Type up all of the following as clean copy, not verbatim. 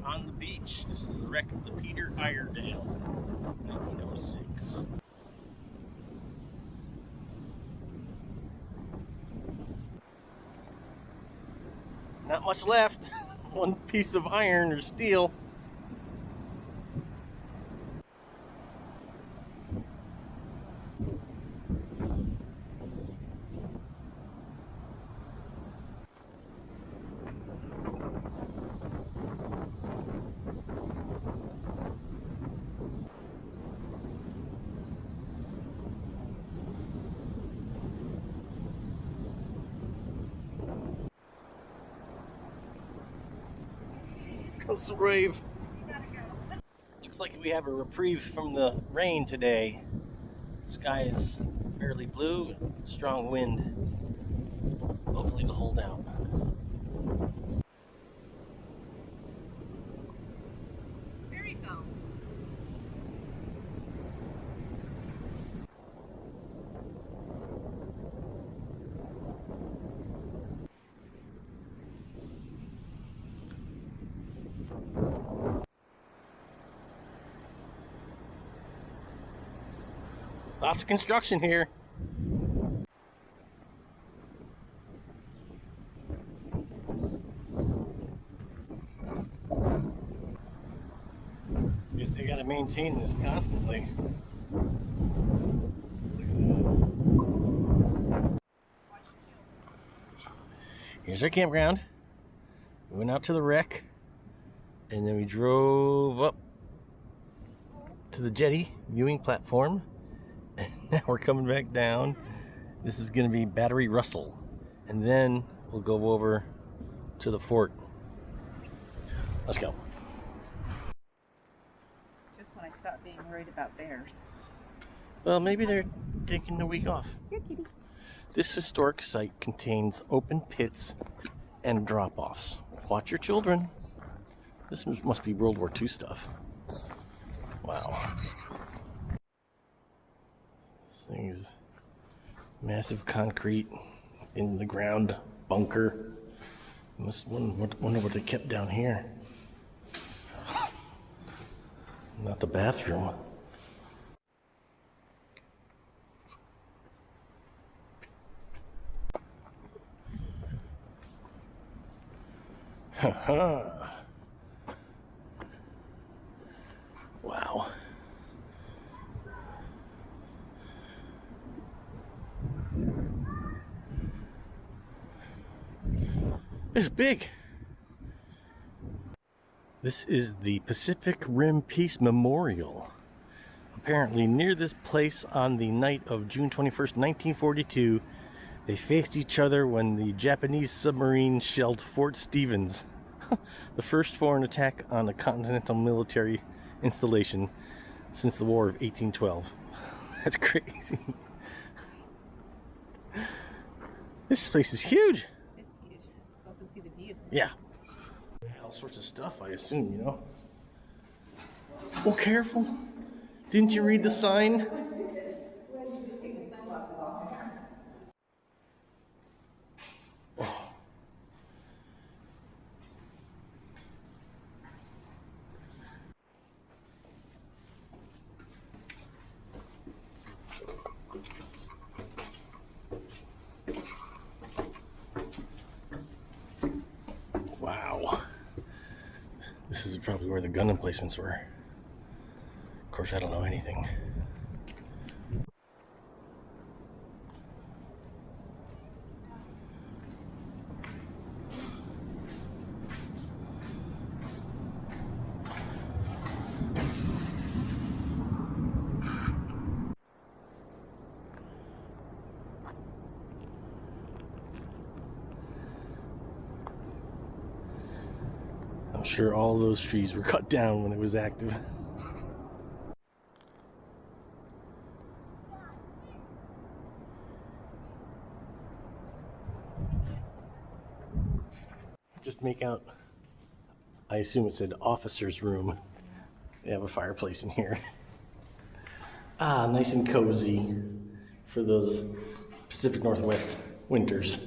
on the beach. This is the wreck of the Peter Iredale, 1906. Not much left. One piece of iron or steel. Coastal Rave. Looks like we have a reprieve from the rain today. The sky is fairly blue, strong wind. Hopefully it'll hold out. Very foam. Lots of construction here. Guess they gotta maintain this constantly. Here's our campground. We went out to the wreck and then we drove up to the jetty viewing platform. And now we're coming back down. This is going to be Battery Russell, and then we'll go over to the fort. Let's go. Just when I stopped being worried about bears. Well, maybe they're taking the week off. Here, kitty. This historic site contains open pits and drop-offs. Watch your children. This must be World War II stuff. Wow. This thing is massive concrete in the ground bunker. Must wonder what they kept down here. Not the bathroom. Wow. It's big. This is the Pacific Rim Peace Memorial. Apparently near this place on the night of June 21st, 1942, they faced each other when the Japanese submarine shelled Fort Stevens, the first foreign attack on a continental military installation since the War of 1812. That's crazy. This place is huge. Yeah. All sorts of stuff, I assume, you know. Well, careful. Didn't you read the sign? Oh. Wow. This is probably where the gun emplacements were. Of course, I don't know anything. I'm sure all those trees were cut down when it was active. Just make out, I assume it said officer's room. They have a fireplace in here. Ah, nice and cozy for those Pacific Northwest winters.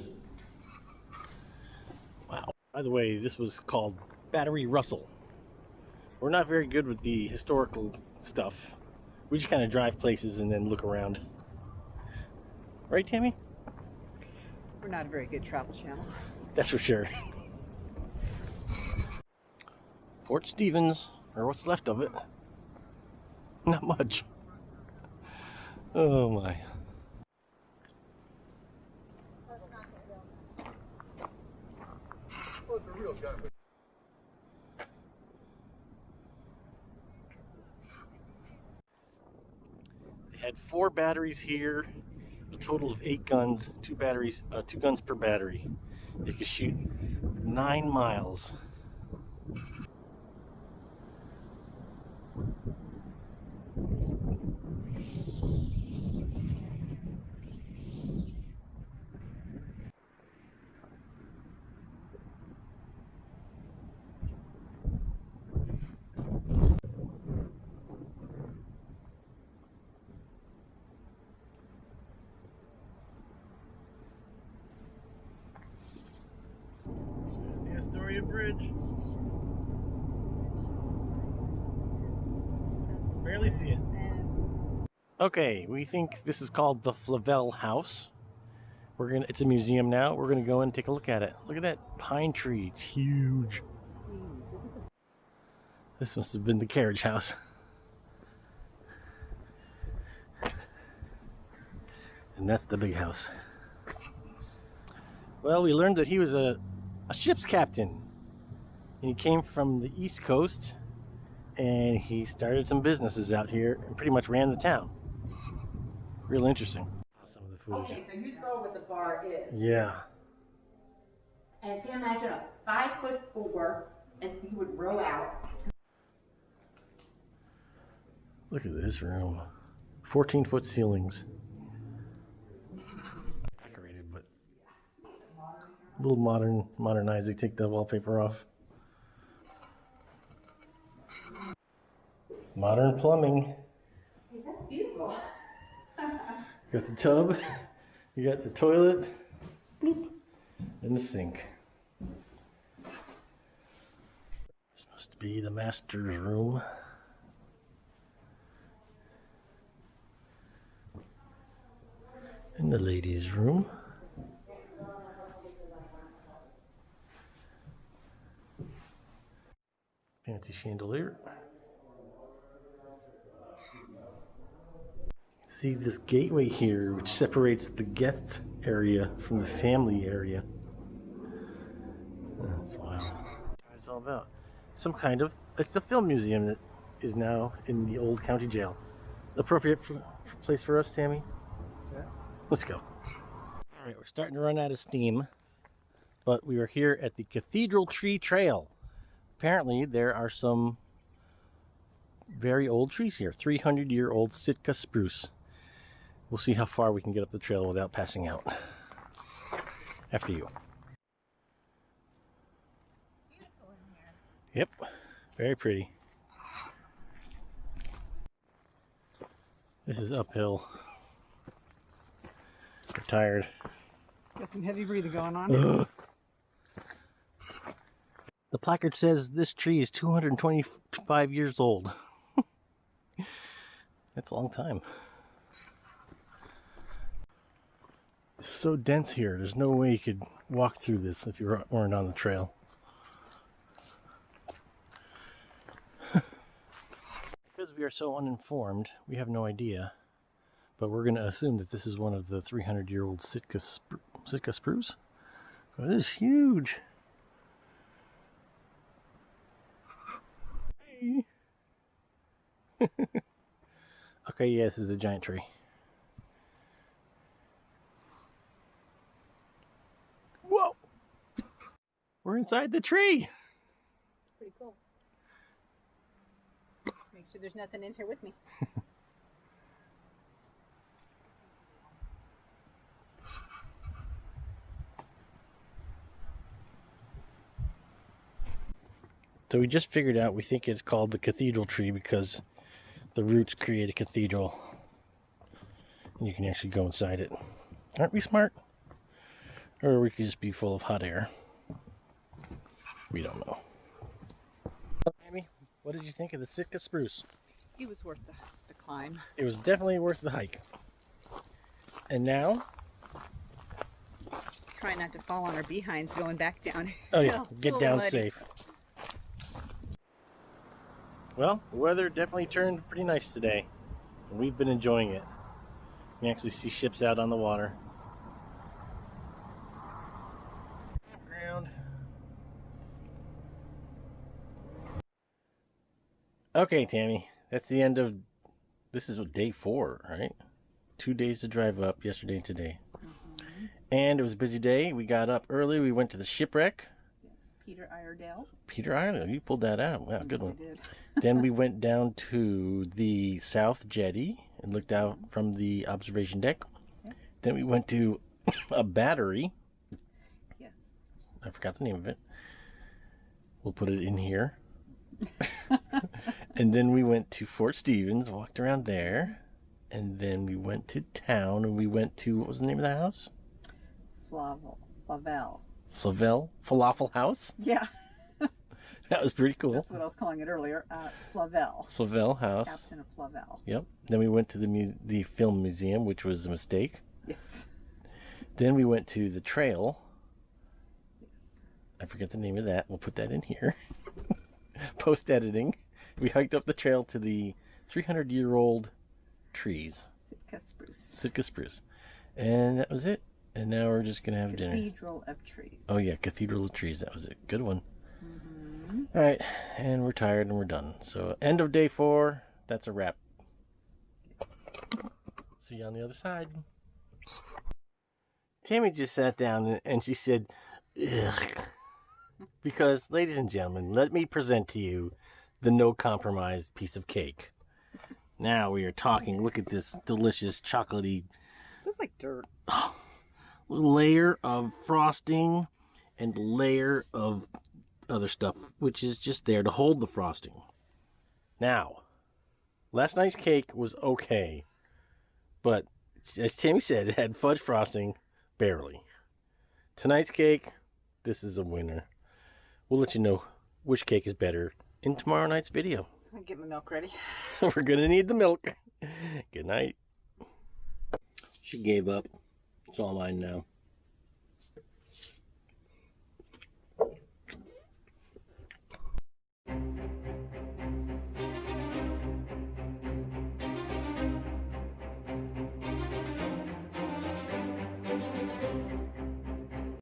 Wow. By the way, this was called Battery Russell. We're not very good with the historical stuff. We just kind of drive places and then look around. Right, Tammy? We're not a very good travel channel. That's for sure. Fort Stevens, or what's left of it. Not much. Oh my. They had 4 batteries here, a total of 8 guns, 2 batteries, 2 guns per battery. They could shoot 9 miles. There's the Astoria Bridge. Barely see it. Okay, we think this is called the Flavelle House. It's a museum now. We're gonna go and take a look at it. Look at that pine tree, it's huge. This must have been the carriage house. And that's the big house. Well, we learned that he was a ship's captain. And he came from the East Coast and he started some businesses out here and pretty much ran the town. Real interesting. Some of the footage. Okay, so you saw what the bar is. Yeah. And can you imagine a 5'4" and he would row out. Look at this room. 14-foot ceilings. Decorated, but a little modernizing. Take the wallpaper off. Modern plumbing. Hey, that's beautiful. You got the tub, you got the toilet, bloop, and the sink. This must be the master's room. And the ladies' room. Fancy chandelier. See this gateway here, which separates the guest area from the family area. That's wild. That's what it's all about. Some kind of, it's the film museum that is now in the old county jail. Appropriate place for us, Tammy? Sure. Let's go. All right, we're starting to run out of steam, but we are here at the Cathedral Tree Trail. Apparently, there are some very old trees here. 300-year-old Sitka spruce. We'll see how far we can get up the trail without passing out. After you. Beautiful in here. Yep, very pretty. This is uphill. We're tired. Got some heavy breathing going on. Ugh. The placard says this tree is 225 years old. That's a long time. It's so dense here, there's no way you could walk through this if you weren't on the trail. Because we are so uninformed, we have no idea. But we're going to assume that this is one of the 300-year-old Sitka spruce. It is huge. Hey. Okay, yeah, this is a giant tree. Whoa! We're inside the tree! Pretty cool. Make sure there's nothing in here with me. So we just figured out we think it's called the Cathedral Tree because the roots create a cathedral. And you can actually go inside it. Aren't we smart? Or we could just be full of hot air. We don't know. Amy, What did you think of the Sitka spruce? It was worth the climb. It was definitely worth the hike. And now? Try not to fall on our behinds going back down. Oh yeah, Oh, get oh, down muddy. safe. Well, the weather definitely turned pretty nice today. And we've been enjoying it. You can actually see ships out on the water. Ground. Okay, Tammy, that's the end of, this is day 4, right? 2 days to drive up, yesterday and today. And it was a busy day. We got up early. We went to the shipwreck. Yes, Peter Iredale. Peter Iredale, you pulled that out. Wow, good Yes, one. I did. Then we went down to the South Jetty and looked out from the observation deck. Okay. Then we went to a battery. Yes. I forgot the name of it. We'll put it in here. And then we went to Fort Stevens, walked around there. And then we went to town and we went to, what was the name of the house? Flavelle. Falafel House? Yeah, That was pretty cool. that's what I was calling it earlier. Flavelle. Flavelle House. Captain of Flavelle. Yep. Then we went to the film museum, which was a mistake. Yes. Then we went to the trail. I forget the name of that. We'll put that in here. Post editing. We hiked up the trail to the 300-year-old trees. Sitka spruce. Sitka spruce. And that was it. And now we're just going to have dinner. Cathedral of Trees. Oh yeah, Cathedral of Trees. That was it. Good one. Mm-hmm. All right. And we're tired and we're done. So end of day 4. That's a wrap. See you on the other side. Tammy just sat down and she said, ugh. Because, ladies and gentlemen, let me present to you the no compromise piece of cake. Now we are talking. Look at this delicious chocolatey Looks like dirt. layer of frosting and layer of other stuff, which is just there to hold the frosting. Now, last night's cake was okay, but as Tammy said, it had fudge frosting, barely. Tonight's cake, this is a winner. We'll let you know which cake is better in tomorrow night's video. I'll get my milk ready. We're gonna need the milk. Good night. She gave up. It's all mine now.